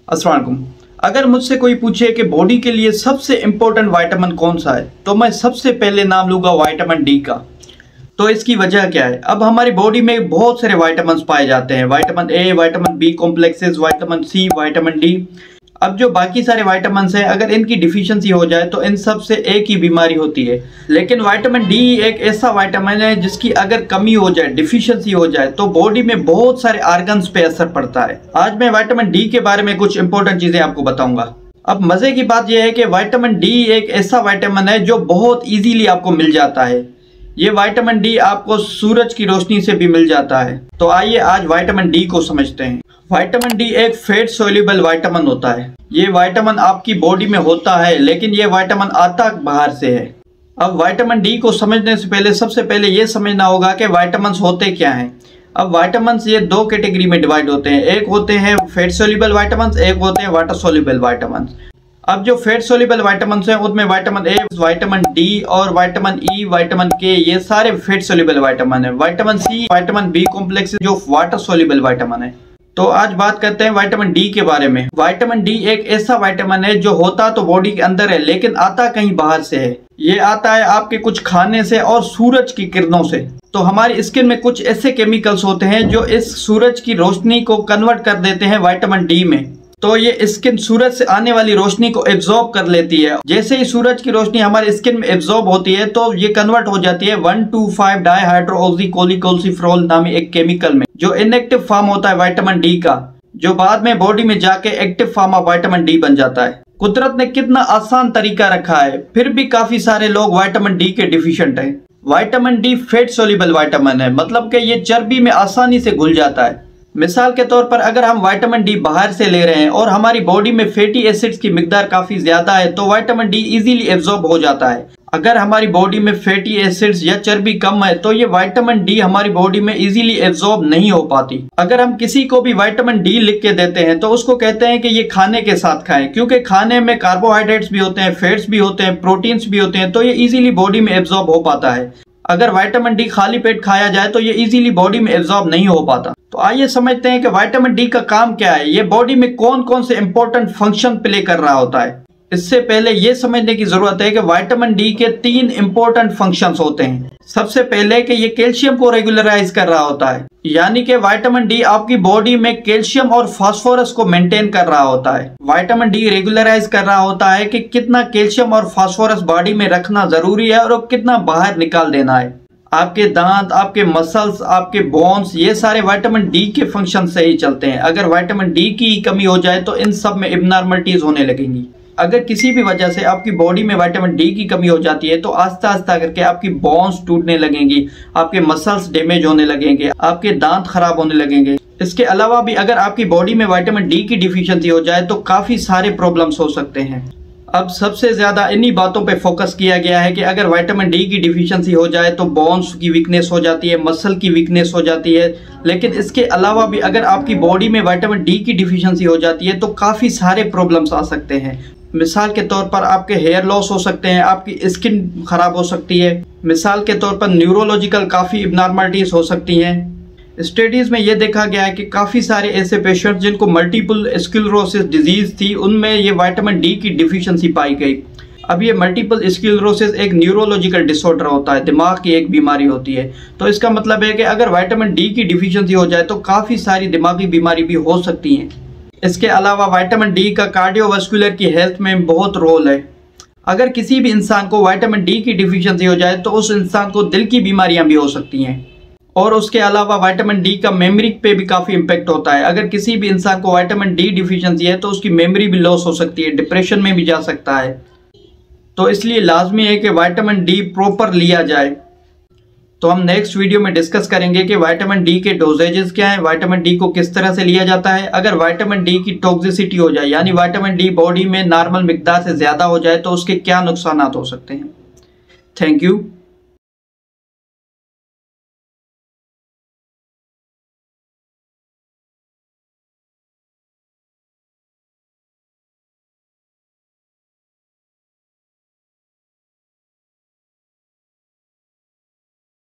अस्सलाम वालेकुम। अगर मुझसे कोई पूछे कि बॉडी के लिए सबसे इम्पोर्टेंट विटामिन कौन सा है, तो मैं सबसे पहले नाम लूँगा विटामिन डी का। तो इसकी वजह क्या है? अब हमारी बॉडी में बहुत सारे विटामिन पाए जाते हैं, vitamin A, vitamin B complexes, vitamin C, vitamin D. अब जो बाकी सारे विटामिन हैं, अगर इनकी डिफिशियंसी हो जाए तो इन सब से एक ही बीमारी होती है। लेकिन विटामिन डी एक ऐसा विटामिन है जिसकी अगर कमी हो जाए, डिफिशियंसी हो जाए, तो बॉडी में बहुत सारे ऑर्गन्स पे असर पड़ता है। आज मैं विटामिन डी के बारे में कुछ इंपॉर्टेंट चीजें आपको बताऊंगा। अब मजे की बात यह है कि विटामिन डी एक ऐसा विटामिन है जो बहुत इजीली आपको मिल जाता है। ये विटामिन डी आपको सूरज की रोशनी से भी मिल जाता है। तो आइए आज विटामिन डी को समझते हैं। विटामिन डी एक फैट सोल्यूबल विटामिन होता है। ये विटामिन आपकी बॉडी में होता है, लेकिन ये विटामिन आता बाहर से है। अब विटामिन डी को समझने से पहले सबसे पहले ये समझना होगा कि विटामिन होते क्या हैं। अब विटामिन ये दो कैटेगरी में डिवाइड होते हैं, एक होते हैं फैट सोल्यूबल विटामिन, एक होते हैं वाटर सोल्यूबल विटामिन। अब जो फैट सोल्यूबल विटामिन हैं उनमें विटामिन ए, विटामिन डी और विटामिन ई, विटामिन के, ये सारे फैट सोल्यूबल विटामिन है। Vitamin C, vitamin B complex जो वाटर सोल्यूबल विटामिन है। तो आज बात करते हैं विटामिन डी के बारे में। विटामिन डी एक ऐसा विटामिन है जो होता तो बॉडी के अंदर है, लेकिन आता कहीं बाहर से है। ये आता है आपके कुछ खाने से और सूरज की किरणों से। तो हमारी स्किन में कुछ ऐसे केमिकल्स होते हैं जो इस सूरज की रोशनी को कन्वर्ट कर देते हैं विटामिन डी में। तो ये स्किन सूरज से आने वाली रोशनी को एब्जॉर्ब कर लेती है। जैसे ही सूरज की रोशनी हमारी स्किन में एब्जॉर्ब होती है तो ये कन्वर्ट हो जाती है 1,2,5 डाइहाइड्रोक्सीकोलिकोलिफेरॉल नामी एक केमिकल में, जो इनएक्टिव फॉर्म होता है विटामिन डी का, जो बाद में बॉडी में जाके active form of vitamin D बन जाता है। कुदरत ने कितना आसान तरीका रखा है, फिर भी काफी सारे लोग विटामिन डी के डिफिशिएंट हैं। Vitamin D fat soluble vitamin है, मतलब कि ये चर्बी में आसानी से घुल जाता है। मिसाल के तौर पर अगर हम विटामिन डी बाहर से ले रहे हैं और हमारी बॉडी में फैटी एसिड्स की मिकदार काफी ज्यादा है, तो विटामिन डी इजीली एब्जॉर्ब हो जाता है। अगर हमारी बॉडी में फैटी एसिड्स या चर्बी कम है तो ये विटामिन डी हमारी बॉडी में इजीली एब्जॉर्ब नहीं हो पाती। अगर हम किसी को भी विटामिन डी लिख के देते हैं तो उसको कहते हैं कि ये खाने के साथ खाएं, क्योंकि खाने में कार्बोहाइड्रेट्स भी होते हैं, फैट्स भी होते हैं, प्रोटीन्स भी होते हैं, तो ये इजीली बॉडी में एब्जॉर्ब हो पाता है। अगर विटामिन डी खाली पेट खाया जाए तो ये इजीली बॉडी में एब्जॉर्ब नहीं हो पाता। तो आइए समझते हैं कि विटामिन डी का काम क्या है, ये बॉडी में कौन कौन से इंपॉर्टेंट फंक्शन प्ले कर रहा होता है। इससे पहले ये समझने की जरूरत है कि विटामिन डी के 3 इंपॉर्टेंट फंक्शंस होते हैं। सबसे पहले कि ये कैल्शियम को रेगुलराइज कर रहा होता है, यानी कि विटामिन डी आपकी बॉडी में कैल्शियम और फास्फोरस को मेंटेन कर रहा होता है। विटामिन डी रेगुलराइज कर रहा होता है कि कितना कैल्शियम और फास्फोरस बॉडी में रखना जरूरी है और कितना बाहर निकाल देना है। आपके दांत, आपके मसल्स, आपके बोन्स, ये सारे विटामिन डी के फंक्शन से ही चलते हैं। अगर विटामिन डी की कमी हो जाए तो इन सब में एबनॉर्मलिटीज होने लगेंगी। अगर किसी भी वजह से आपकी बॉडी में विटामिन डी की कमी हो जाती है तो आस्ता आस्ता करके आपकी बोन्स टूटने लगेंगी, आपके मसल्स डैमेज होने लगेंगे, आपके दांत खराब होने लगेंगे। इसके अलावा भी अगर आपकी बॉडी में विटामिन डी की डिफिशियंसी हो जाए तो काफी सारे प्रॉब्लम्स हो सकते हैं। अब सबसे ज्यादा इन्हीं बातों पे फोकस किया गया है कि अगर विटामिन डी की डिफिशियंसी हो जाए तो बोन्स की वीकनेस हो जाती है, मसल की वीकनेस हो जाती है। लेकिन इसके अलावा भी अगर आपकी बॉडी में विटामिन डी की डिफिशियंसी हो जाती है तो काफी सारे प्रॉब्लम्स आ सकते हैं। मिसाल के तौर पर आपके हेयर लॉस हो सकते हैं, आपकी स्किन खराब हो सकती है। मिसाल के तौर पर न्यूरोलॉजिकल काफी एबनॉर्मलिटीज हो सकती हैं। स्टडीज में यह देखा गया है कि काफी सारे ऐसे पेशेंट जिनको मल्टीपल स्क्लेरोसिस डिजीज थी, उनमें ये विटामिन डी की डिफिशियंसी पाई गई। अब ये मल्टीपल स्क्लेरोसिस एक न्यूरोलॉजिकल डिसऑर्डर होता है, दिमाग की एक बीमारी होती है। तो इसका मतलब है कि अगर विटामिन डी की डिफिशियंसी हो जाए तो काफी सारी दिमागी बीमारी भी हो सकती हैं। इसके अलावा विटामिन डी का कार्डियोवास्कुलर की हेल्थ में बहुत रोल है। अगर किसी भी इंसान को विटामिन डी की डिफिशियंसी हो जाए तो उस इंसान को दिल की बीमारियां भी हो सकती हैं। और उसके अलावा विटामिन डी का मेमोरी पे भी काफी इम्पैक्ट होता है। अगर किसी भी इंसान को विटामिन डी डिफिशियंसी है तो उसकी मेमोरी भी लॉस हो सकती है, डिप्रेशन में भी जा सकता है। तो इसलिए लाजमी है कि विटामिन डी प्रॉपर लिया जाए। तो हम नेक्स्ट वीडियो में डिस्कस करेंगे कि विटामिन डी के डोजेजेस क्या हैं, विटामिन डी को किस तरह से लिया जाता है। अगर विटामिन डी की टॉक्सिसिटी हो जाए, यानी विटामिन डी बॉडी में नॉर्मल मिकदार से ज्यादा हो जाए, तो उसके क्या नुकसान हो सकते हैं। Thank you.